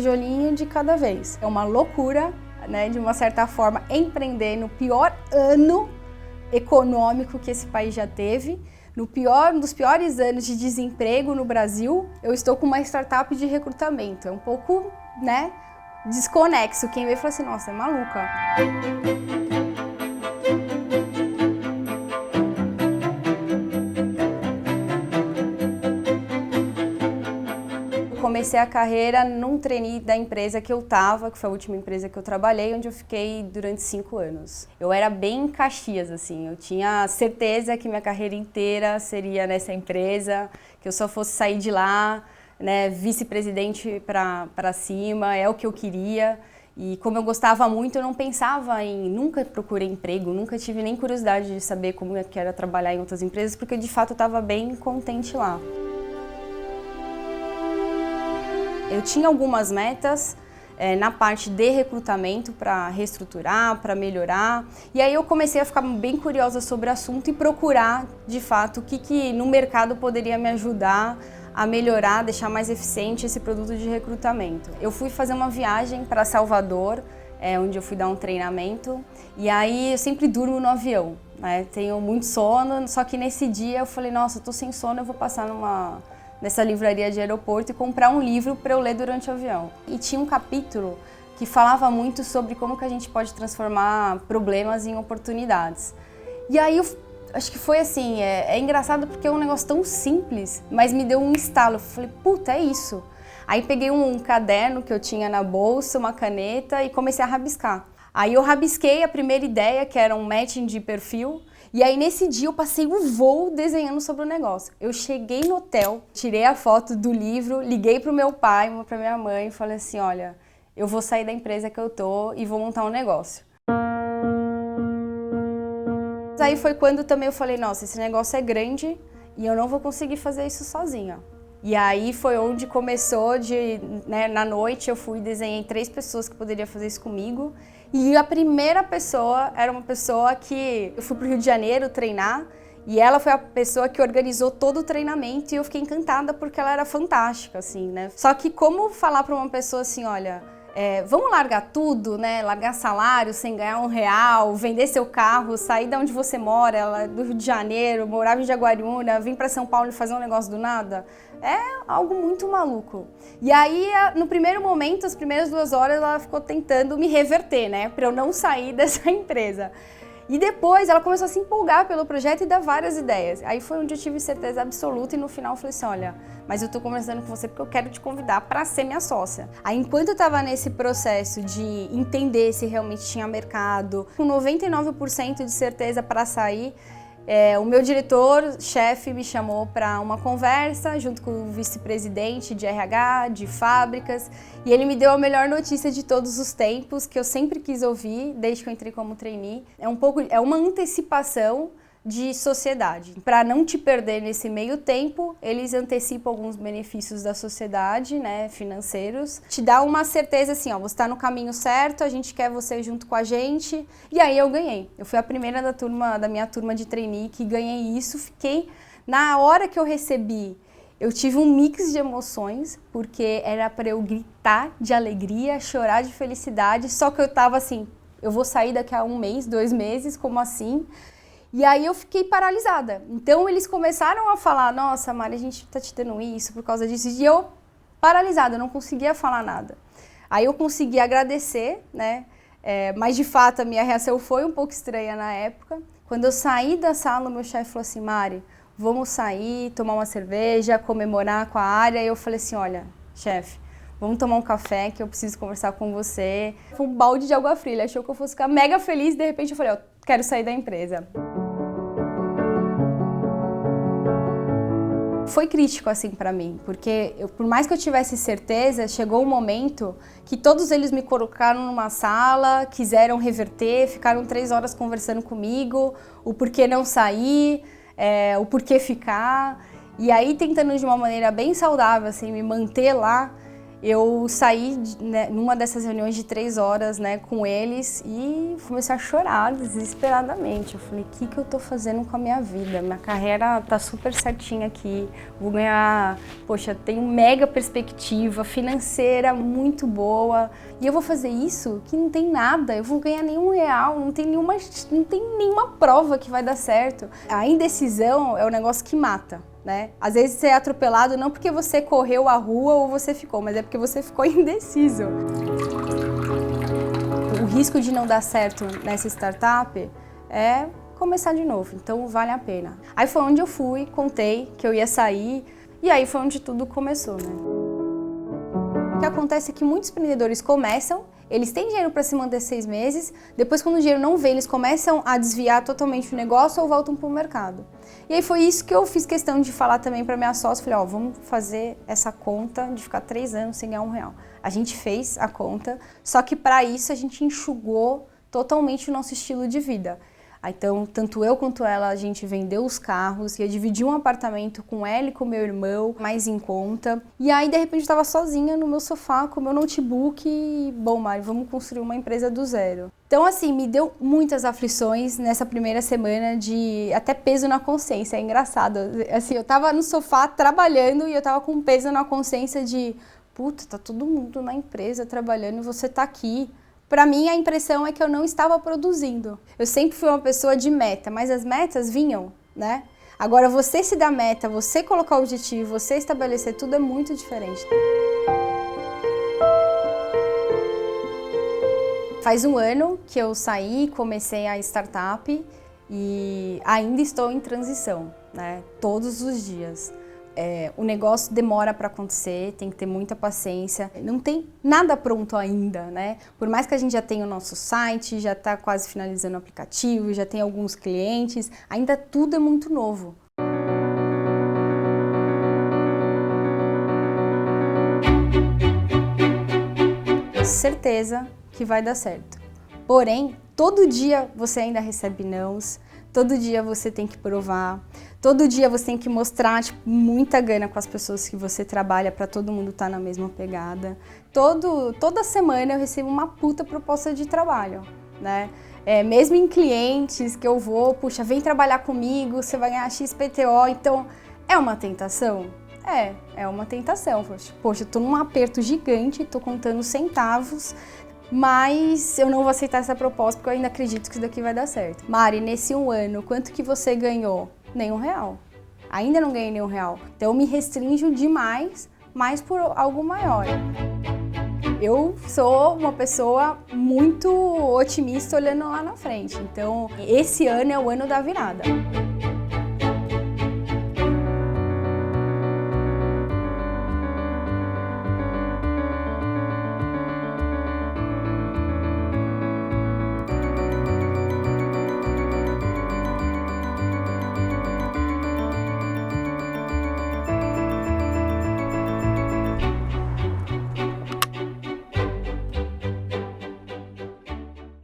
tijolinho de cada vez. É uma loucura, né, de uma certa forma, empreender no pior ano econômico que esse país já teve, um dos piores anos de desemprego no Brasil. Eu estou com uma startup de recrutamento. É um pouco, né, desconexo. Quem vê fala assim, nossa, é maluca. Comecei a carreira num trainee da empresa que eu estava, que foi a última empresa que eu trabalhei, onde eu fiquei durante 5 anos. Eu era bem Caxias, assim, eu tinha certeza que minha carreira inteira seria nessa empresa, que eu só fosse sair de lá, né, vice-presidente para cima, é o que eu queria. E como eu gostava muito, eu não pensava nunca procurei emprego, nunca tive nem curiosidade de saber como é que era trabalhar em outras empresas, porque de fato eu estava bem contente lá. Eu tinha algumas metas na parte de recrutamento para reestruturar, para melhorar. E aí eu comecei a ficar bem curiosa sobre o assunto e procurar, de fato, o que no mercado poderia me ajudar a melhorar, deixar mais eficiente esse produto de recrutamento. Eu fui fazer uma viagem para Salvador, onde eu fui dar um treinamento. E aí eu sempre durmo no avião, né? Tenho muito sono, só que nesse dia eu falei, nossa, eu tô sem sono, eu vou passar nessa livraria de aeroporto e comprar um livro para eu ler durante o avião. E tinha um capítulo que falava muito sobre como que a gente pode transformar problemas em oportunidades. E aí eu acho que foi assim, é engraçado porque é um negócio tão simples, mas me deu um estalo. Eu falei, puta, é isso. Aí peguei um caderno que eu tinha na bolsa, uma caneta e comecei a rabiscar. Aí eu rabisquei a primeira ideia, que era um matching de perfil. E aí nesse dia eu passei um voo desenhando sobre o negócio. Eu cheguei no hotel, tirei a foto do livro, liguei pro meu pai, pra minha mãe e falei assim, olha, eu vou sair da empresa que eu tô e vou montar um negócio. Aí foi quando também eu falei, nossa, esse negócio é grande e eu não vou conseguir fazer isso sozinha. E aí foi onde começou na noite eu fui e desenhei 3 pessoas que poderiam fazer isso comigo. E a primeira pessoa era uma pessoa que eu fui pro Rio de Janeiro treinar e ela foi a pessoa que organizou todo o treinamento e eu fiquei encantada porque ela era fantástica, assim, né? Só que como falar para uma pessoa assim, olha, vamos largar tudo, né? Largar salário sem ganhar R$1, vender seu carro, sair de onde você mora, ela é do Rio de Janeiro, morava em Jaguariúna, vir para São Paulo e fazer um negócio do nada. É algo muito maluco. E aí, no primeiro momento, as primeiras 2 horas, ela ficou tentando me reverter, né? Para eu não sair dessa empresa. E depois ela começou a se empolgar pelo projeto e dar várias ideias. Aí foi onde eu tive certeza absoluta e no final eu falei assim, olha, mas eu tô conversando com você porque eu quero te convidar para ser minha sócia. Aí enquanto eu tava nesse processo de entender se realmente tinha mercado, com 99% de certeza para sair, o meu diretor-chefe me chamou para uma conversa junto com o vice-presidente de RH, de fábricas, e ele me deu a melhor notícia de todos os tempos, que eu sempre quis ouvir, desde que eu entrei como trainee. É uma antecipação de sociedade. Para não te perder nesse meio tempo, eles antecipam alguns benefícios da sociedade, né, financeiros. Te dá uma certeza assim, ó, você está no caminho certo, a gente quer você junto com a gente. E aí eu ganhei. Eu fui a primeira da minha turma de trainee que ganhei isso. Fiquei, na hora que eu recebi, eu tive um mix de emoções, porque era para eu gritar de alegria, chorar de felicidade, só que eu tava assim, eu vou sair daqui a 1 mês, 2 meses, como assim? E aí eu fiquei paralisada. Então eles começaram a falar, nossa, Mari, a gente tá te dando isso por causa disso. E eu paralisada, eu não conseguia falar nada. Aí eu consegui agradecer, né? Mas de fato a minha reação foi um pouco estranha na época. Quando eu saí da sala, o meu chefe falou assim, Mari, vamos sair, tomar uma cerveja, comemorar com a área. E eu falei assim, olha, chefe, vamos tomar um café que eu preciso conversar com você. Foi um balde de água fria, ele achou que eu fosse ficar mega feliz. De repente eu falei, ó, quero sair da empresa. Foi crítico assim para mim, porque por mais que eu tivesse certeza, chegou um momento que todos eles me colocaram numa sala, quiseram reverter, ficaram 3 horas conversando comigo, o porquê não sair, o porquê ficar, e aí tentando de uma maneira bem saudável assim, me manter lá. eu saí né, numa dessas reuniões de 3 horas, né, com eles e comecei a chorar desesperadamente. Eu falei, o que eu tô fazendo com a minha vida? Minha carreira tá super certinha aqui, vou ganhar, poxa, tenho mega perspectiva financeira muito boa e eu vou fazer isso que não tem nada, eu vou ganhar nenhum real, não tem nenhuma prova que vai dar certo. A indecisão é o negócio que mata. Né? Às vezes você é atropelado não porque você correu a rua ou você ficou, mas é porque você ficou indeciso. O risco de não dar certo nessa startup é começar de novo, então vale a pena. Aí foi onde eu fui, contei que eu ia sair e aí foi onde tudo começou, né? O que acontece é que muitos empreendedores começam, eles têm dinheiro para se manter 6 meses, depois quando o dinheiro não vem, eles começam a desviar totalmente o negócio ou voltam para o mercado. E aí foi isso que eu fiz questão de falar também para minha sócia, falei, ó, vamos fazer essa conta de ficar 3 anos sem ganhar R$1. A gente fez a conta, só que para isso a gente enxugou totalmente o nosso estilo de vida. Então, tanto eu quanto ela, a gente vendeu os carros, ia dividir um apartamento com ela e com meu irmão, mais em conta. E aí, de repente, eu estava sozinha no meu sofá com o meu notebook e, bom, Mari, vamos construir uma empresa do zero. Então, assim, me deu muitas aflições nessa primeira semana de até peso na consciência, é engraçado. Assim, eu tava no sofá trabalhando e eu tava com peso na consciência de, puta, tá todo mundo na empresa trabalhando e você tá aqui. Para mim, a impressão é que eu não estava produzindo. Eu sempre fui uma pessoa de meta, mas as metas vinham, né? Agora, você se dar meta, você colocar objetivo, você estabelecer tudo é muito diferente. Faz 1 ano que eu saí, comecei a startup e ainda estou em transição, né? Todos os dias. O negócio demora para acontecer, tem que ter muita paciência. Não tem nada pronto ainda, né? Por mais que a gente já tenha o nosso site, já está quase finalizando o aplicativo, já tem alguns clientes, ainda tudo é muito novo. Certeza que vai dar certo. Porém, todo dia você ainda recebe nãos, todo dia você tem que provar, todo dia você tem que mostrar muita gana com as pessoas que você trabalha para todo mundo estar na mesma pegada. Toda semana eu recebo uma puta proposta de trabalho, né? Mesmo em clientes que eu vou, puxa, vem trabalhar comigo, você vai ganhar XPTO, então é uma tentação? É uma tentação. Poxa, eu tô num aperto gigante, tô contando centavos, mas eu não vou aceitar essa proposta porque eu ainda acredito que isso daqui vai dar certo. Mari, nesse 1 ano, quanto que você ganhou? Nenhum real. Ainda não ganhei nenhum real. Então eu me restringo demais, mas por algo maior. Eu sou uma pessoa muito otimista olhando lá na frente. Então esse ano é o ano da virada.